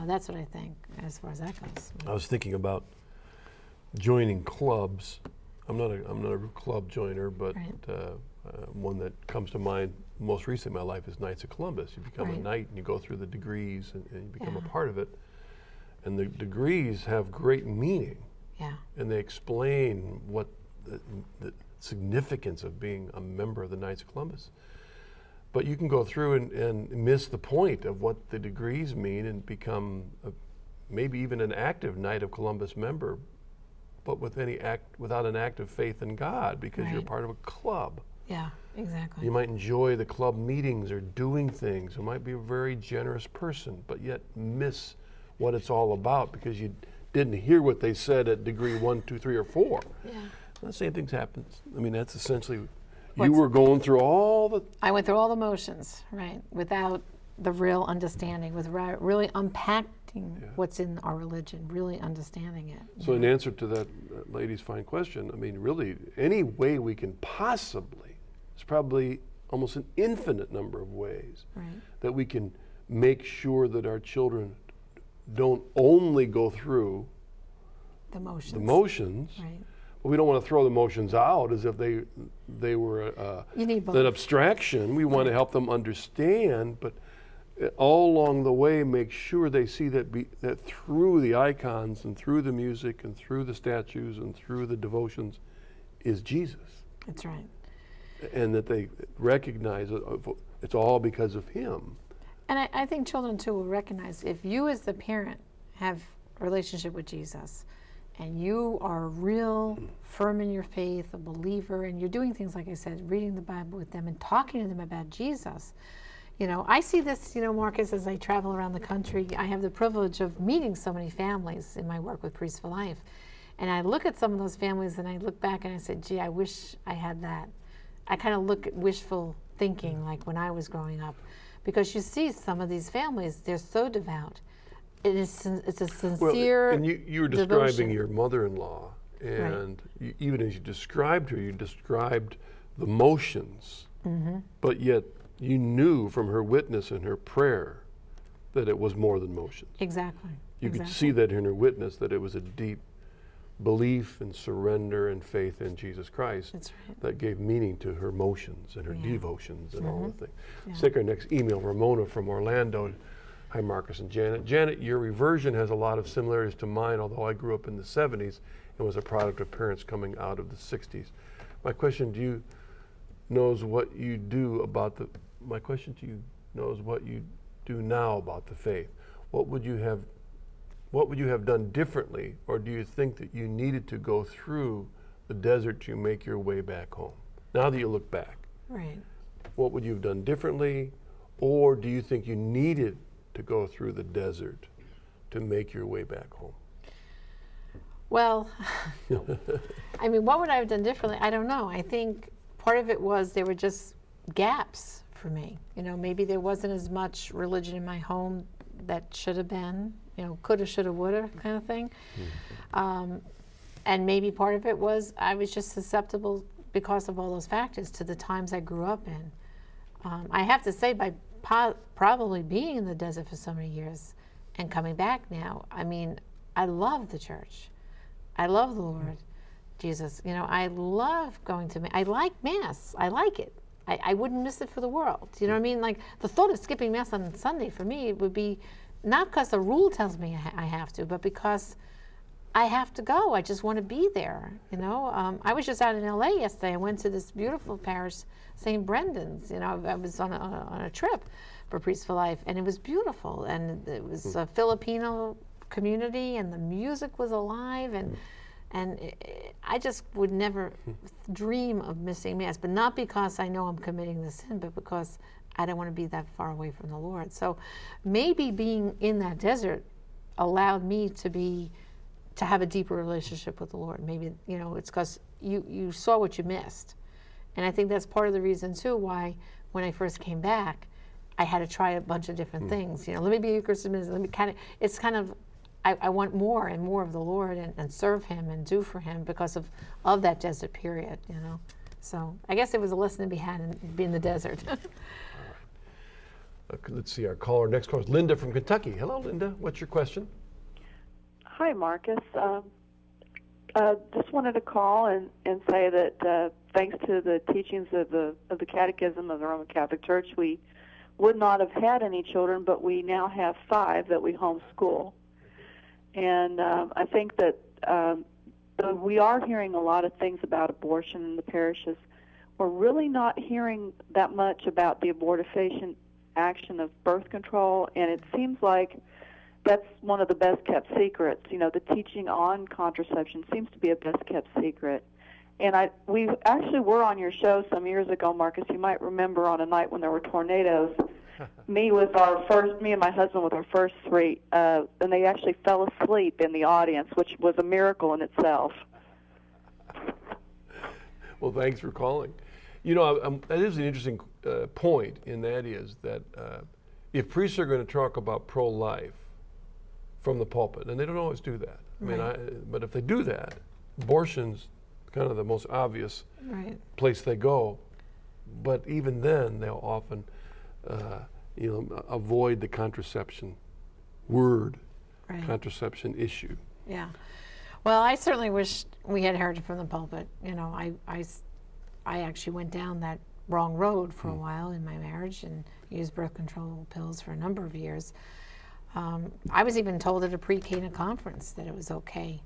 That's what I think as far as that goes. I was thinking about joining clubs. I'm not a club joiner, but one that comes to mind most recently in my life is Knights of Columbus. You become a knight and you go through the degrees and you become a part of it. And the degrees have great meaning. Yeah. And they explain what the significance of being a member of the Knights of Columbus. But you can go through and miss the point of what the degrees mean and become maybe even an active Knight of Columbus member, but without an active faith in God, because you're part of a club. Yeah, exactly. You might enjoy the club meetings or doing things. You might be a very generous person, but yet miss what it's all about because you didn't hear what they said at degree 1, 2, 3, or 4. Yeah. The same things happened. I mean, that's essentially, you were going through all the... I went through all the motions, right, without the real understanding, with really unpacking what's in our religion, really understanding it. So in answer to that lady's fine question, I mean, really, any way we can possibly, it's probably almost an infinite number of ways that we can make sure that our children don't only go through the motions. Right. But we don't want to throw the motions out as if they were an abstraction. We want to help them understand, but all along the way, make sure they see that through the icons and through the music and through the statues and through the devotions is Jesus. That's right. And that they recognize it's all because of him. And I think children, too, will recognize if you as the parent have a relationship with Jesus and you are real firm in your faith, a believer, and you're doing things, like I said, reading the Bible with them and talking to them about Jesus. You know, I see this, Marcus, as I travel around the country. I have the privilege of meeting so many families in my work with Priests for Life. And I look at some of those families and I look back and I said, gee, I wish I had that. I kind of look at wishful thinking like when I was growing up. Because you see some of these families, they're so devout. It's a sincere and you were describing devotion. Your mother-in-law, and even as you described her, you described the motions, but yet you knew from her witness and her prayer that it was more than motions. Exactly. You could see that in her witness, that it was a deep belief and surrender and faith in Jesus Christ that gave meaning to her motions and her devotions and all the things. Let's take our next email, Ramona from Orlando. Hi, Marcus and Janet. Janet, your reversion has a lot of similarities to mine, although I grew up in the 70s and was a product of parents coming out of the 60s. My question to you knows what you do about the, my question to you knows what you do now about the faith. What would you have done differently, or do you think that you needed to go through the desert to make your way back home? Now that you look back, what would you have done differently, or do you think you needed to go through the desert to make your way back home? Well, I mean, what would I have done differently? I don't know. I think part of it was there were just gaps for me. Maybe there wasn't as much religion in my home that should have been, coulda, shoulda, woulda kind of thing. And maybe part of it was I was just susceptible because of all those factors to the times I grew up in. I have to say, by probably being in the desert for so many years and coming back now, I mean, I love the church. I love the Lord Jesus. I love going to I like Mass. I like it. I wouldn't miss it for the world. You know what I mean? Like, the thought of skipping Mass on Sunday for me would be not because the rule tells me I have to, but because I have to go. I just want to be there, I was just out in LA yesterday. I went to this beautiful parish, St. Brendan's. I was on a trip for Priests for Life, and it was beautiful. And it was a Filipino community, and the music was alive, and I just would never dream of missing Mass, but not because I know I'm committing the sin, but because I don't want to be that far away from the Lord. So maybe being in that desert allowed me to have a deeper relationship with the Lord. Maybe, it's because you saw what you missed. And I think that's part of the reason, too, why when I first came back, I had to try a bunch of different things. Let me be a Christian minister. It's kind of, I want more and more of the Lord and serve him and do for him because of that desert period, So I guess it was a lesson to be had in being in the desert. All right. Let's see, our caller. Next caller is Linda from Kentucky. Hello, Linda. What's your question? Hi, Marcus. Just wanted to call and say that thanks to the teachings of the Catechism of the Roman Catholic Church, we would not have had any children, but we now have 5 that we homeschool. And I think that we are hearing a lot of things about abortion in the parishes. We're really not hearing that much about the abortifacient action of birth control, and it seems like that's one of the best-kept secrets. The teaching on contraception seems to be a best-kept secret. And we actually were on your show some years ago, Marcus. You might remember on a night when there were tornadoes. Me and my husband with our first 3, and they actually fell asleep in the audience, which was a miracle in itself. Well, thanks for calling. You know, that is an interesting point, and that is that if priests are going to talk about pro-life from the pulpit, and they don't always do that. Right. I mean, but if they do that, abortion's kind of the most obvious place they go. But even then, they'll often, avoid the contraception word, contraception issue. Yeah. Well, I certainly wish we had heard it from the pulpit. You know, I actually went down that wrong road for a while in my marriage and used birth control pills for a number of years. I was even told at a pre-Cana conference that it was okay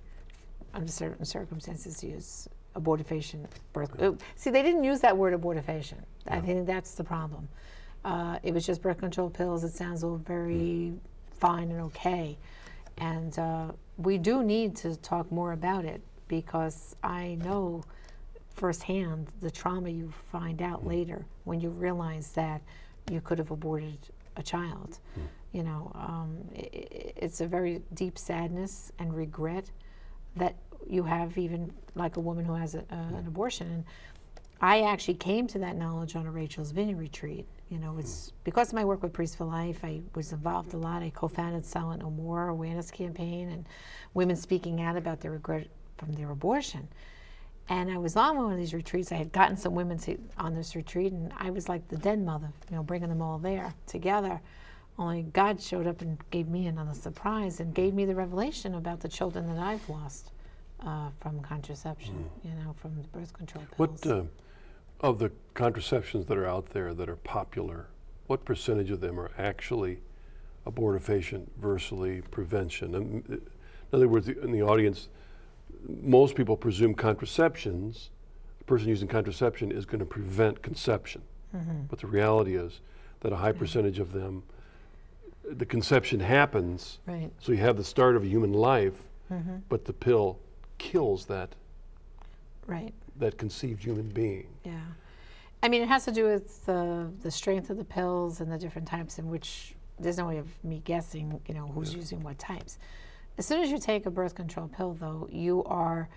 under certain circumstances to use abortifacient birth. See, they didn't use that word abortifacient. I think that's the problem. It was just birth control pills. It sounds all very fine and okay. And we do need to talk more about it, because I know firsthand the trauma you find out later when you realize that you could have aborted a child. You know, it's a very deep sadness and regret that you have, even like a woman who has an abortion. And I actually came to that knowledge on a Rachel's Vineyard retreat. You know, it's because of my work with Priests for Life. I was involved a lot. I co-founded Silent No More awareness campaign and women speaking out about their regret from their abortion. And I was on one of these retreats. I had gotten some women on this retreat, and I was like the den mother, you know, bringing them all there together. Only God showed up and gave me another surprise and gave me the revelation about the children that I've lost from contraception, you know, from the birth control pills. What of the contraceptions that are out there that are popular, what percentage of them are actually abortifacient versus prevention? In other words, in the audience, most people presume contraceptions, a person using contraception is going to prevent conception. But the reality is that a high percentage of them, the conception happens, so you have the start of a human life, but the pill kills that that conceived human being. Yeah. I mean, it has to do with the strength of the pills and the different types in which there's no way of me guessing, you know, who's using what types. As soon as you take a birth control pill, though, you are,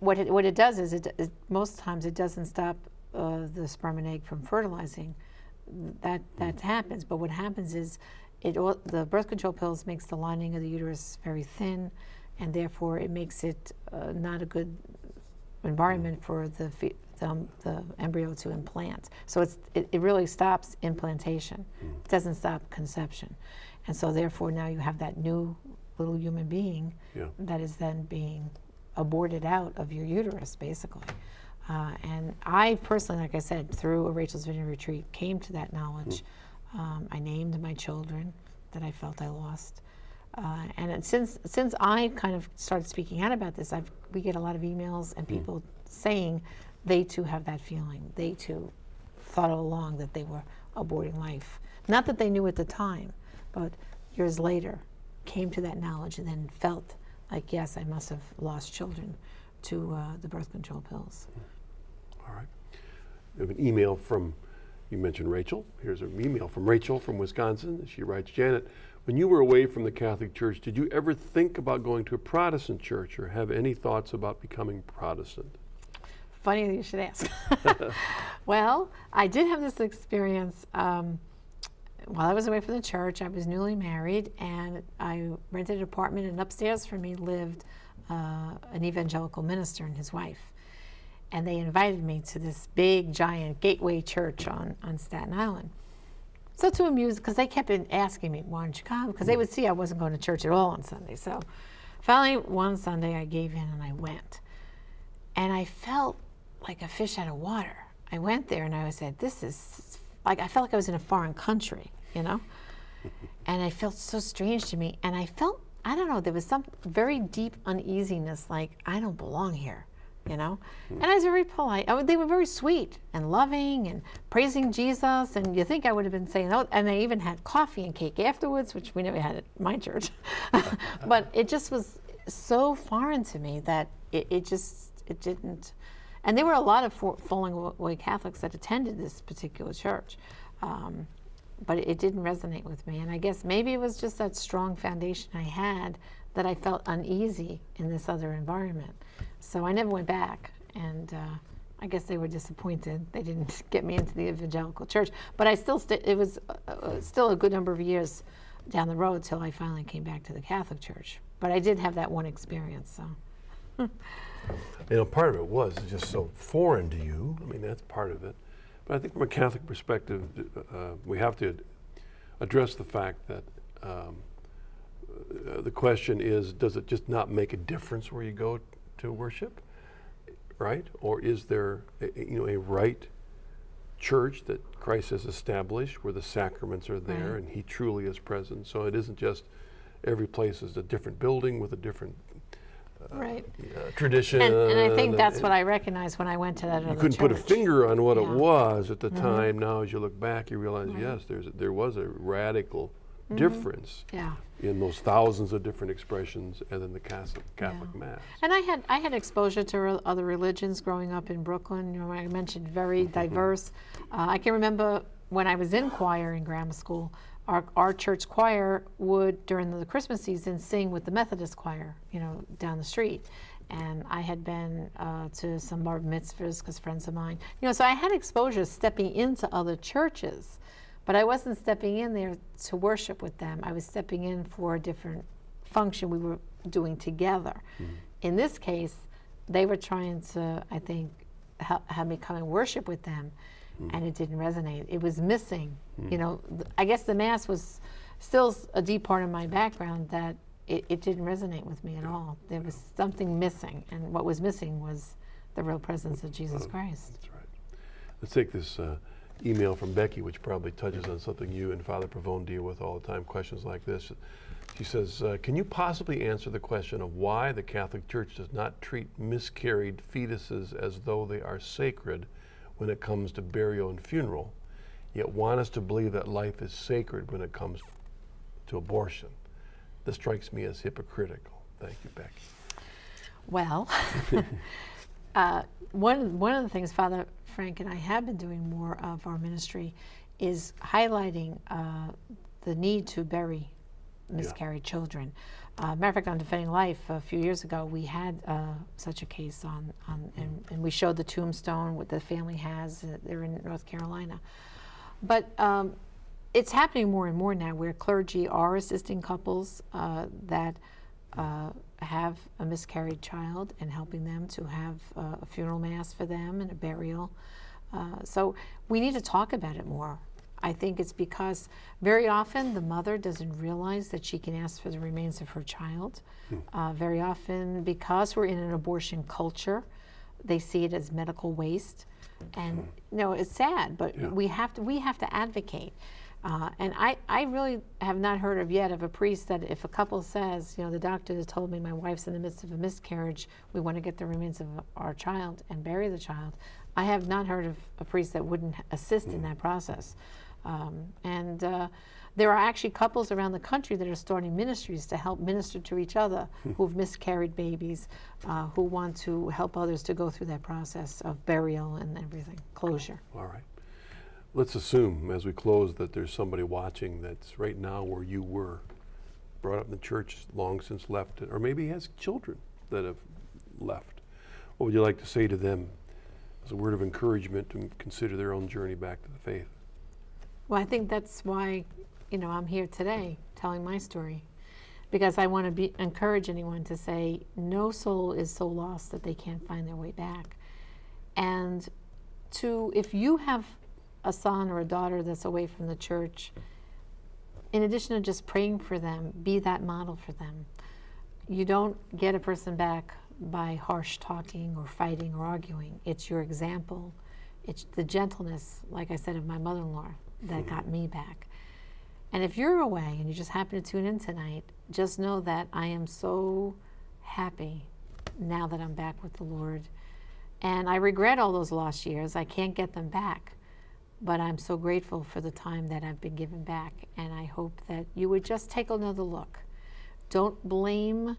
what it does is it most times it doesn't stop the sperm and egg from fertilizing. That happens, but what happens is the birth control pills makes the lining of the uterus very thin, and therefore it makes it not a good environment for the embryo to implant. So it really stops implantation. It doesn't stop conception. And so therefore now you have that new little human being that is then being aborted out of your uterus, basically. And I personally, like I said, through a Rachel's Vineyard retreat, came to that knowledge. I named my children that I felt I lost. And since I kind of started speaking out about this, we get a lot of emails and people saying they too have that feeling. They too thought all along that they were aborting life. Not that they knew at the time, but years later came to that knowledge and then felt like, yes, I must have lost children to the birth control pills. All right. We have an email from, you mentioned Rachel. Here's an email from Rachel from Wisconsin. She writes, Janet, when you were away from the Catholic Church, did you ever think about going to a Protestant church or have any thoughts about becoming Protestant? Funny that you should ask. Well, I did have this experience while I was away from the church. I was newly married, and I rented an apartment, and upstairs from me lived an evangelical minister and his wife. And they invited me to this big, giant gateway church on Staten Island. So to amuse, because they kept asking me, why don't you come? Because they would see I wasn't going to church at all on Sunday. So finally, one Sunday, I gave in and I went. And I felt like a fish out of water. I went there and I said, this is, like, I felt like I was in a foreign country, you know? And I felt so strange to me. And I felt, I don't know, there was some very deep uneasiness, like, I don't belong here, you know? And I was very polite. They were very sweet and loving and praising Jesus. And you think I would have been saying, oh, and they even had coffee and cake afterwards, which we never had at my church. But it just was so foreign to me that it didn't. And there were a lot of falling away Catholics that attended this particular church. But it didn't resonate with me. And I guess maybe it was just that strong foundation I had that I felt uneasy in this other environment. So I never went back. and I guess they were disappointed. They didn't get me into the evangelical church, but I still it was still a good number of years down the road till I finally came back to the Catholic Church. But I did have that one experience. So, part of it was just so foreign to you. I mean, that's part of it. But I think from a Catholic perspective, we have to address the fact that the question is, does it just not make a difference where you go to worship, right? Or is there a right church that Christ has established where the sacraments are there and he truly is present? So it isn't just every place is a different building with a different tradition. And I think that's what I recognized when I went to that other church. You couldn't put a finger on what it was at the time. Now as you look back, you realize, yes, there was a radical difference in those thousands of different expressions and then the Catholic Mass. And I had exposure to other religions growing up in Brooklyn. I mentioned very diverse. I can remember when I was in choir in grammar school, our church choir would, during the Christmas season, sing with the Methodist choir, down the street. And I had been to some bar mitzvahs because friends of mine, so I had exposure stepping into other churches. But I wasn't stepping in there to worship with them. I was stepping in for a different function we were doing together. In this case, they were trying to, I think, have me come and worship with them, and it didn't resonate. It was missing. I guess the Mass was still a deep part of my background that it didn't resonate with me at all. There was something missing, and what was missing was the real presence of Jesus Christ. That's right. Let's take this email from Becky, which probably touches on something you and Father Pavone deal with all the time, questions like this. She says, can you possibly answer the question of why the Catholic Church does not treat miscarried fetuses as though they are sacred when it comes to burial and funeral, yet want us to believe that life is sacred when it comes to abortion? This strikes me as hypocritical. Thank you, Becky. Well, one of the things Father Frank and I have been doing more of our ministry is highlighting the need to bury miscarried children. Matter of fact, on Defending Life a few years ago, we had such a case and we showed the tombstone, what the family has. They're in North Carolina. But it's happening more and more now where clergy are assisting couples that have a miscarried child and helping them to have a funeral mass for them and a burial. So we need to talk about it more. I think it's because very often the mother doesn't realize that she can ask for the remains of her child. Very often, because we're in an abortion culture, they see it as medical waste. And it's sad, but we have to advocate. And I really have not heard of a priest that if a couple says, the doctor has told me my wife's in the midst of a miscarriage, we want to get the remains of our child and bury the child. I have not heard of a priest that wouldn't assist in that process. There are actually couples around the country that are starting ministries to help minister to each other who've miscarried babies, who want to help others to go through that process of burial and everything, closure. All right. Let's assume, as we close, that there's somebody watching that's right now where you were, brought up in the church, long since left, or maybe has children that have left. What would you like to say to them as a word of encouragement to consider their own journey back to the faith? Well, I think that's why, I'm here today telling my story, because I want to encourage anyone to say no soul is so lost that they can't find their way back. And if you have a son or a daughter that's away from the church, in addition to just praying for them, be that model for them. You don't get a person back by harsh talking or fighting or arguing. It's your example. It's the gentleness, like I said, of my mother-in-law that got me back. And if you're away and you just happen to tune in tonight, just know that I am so happy now that I'm back with the Lord. And I regret all those lost years. I can't get them back. But I'm so grateful for the time that I've been given back. And I hope that you would just take another look. Don't blame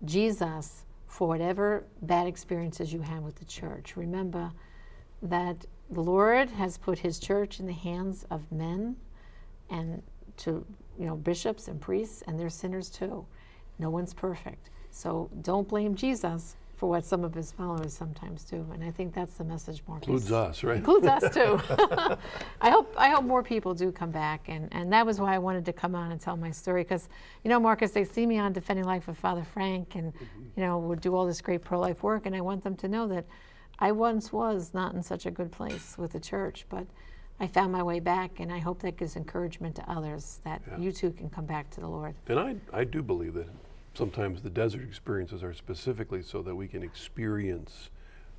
Jesus for whatever bad experiences you had with the church. Remember that the Lord has put his church in the hands of men and to bishops and priests, and they're sinners too. No one's perfect. So don't blame Jesus for what some of his followers sometimes do. And I think that's the message Marcus. Includes us, right? Includes us too. I hope more people do come back. And that was why I wanted to come on and tell my story. Because, you know, Marcus, they see me on Defending Life with Father Frank and, you know, would do all this great pro-life work. And I want them to know that I once was not in such a good place with the church, but I found my way back, and I hope that gives encouragement to others that you too can come back to the Lord. And I do believe that sometimes the desert experiences are specifically so that we can experience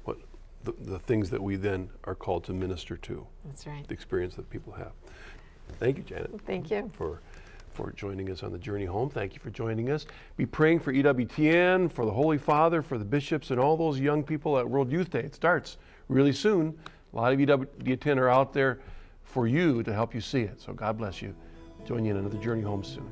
what the things that we then are called to minister to. That's right. The experience that people have. Thank you, Janet. Thank you. For joining us on the journey home. Thank you for joining us. Be praying for EWTN, for the Holy Father, for the bishops, and all those young people at World Youth Day. It starts really soon. A lot of EWTN are out there for you to help you see it. So God bless you. Join you in another journey home soon.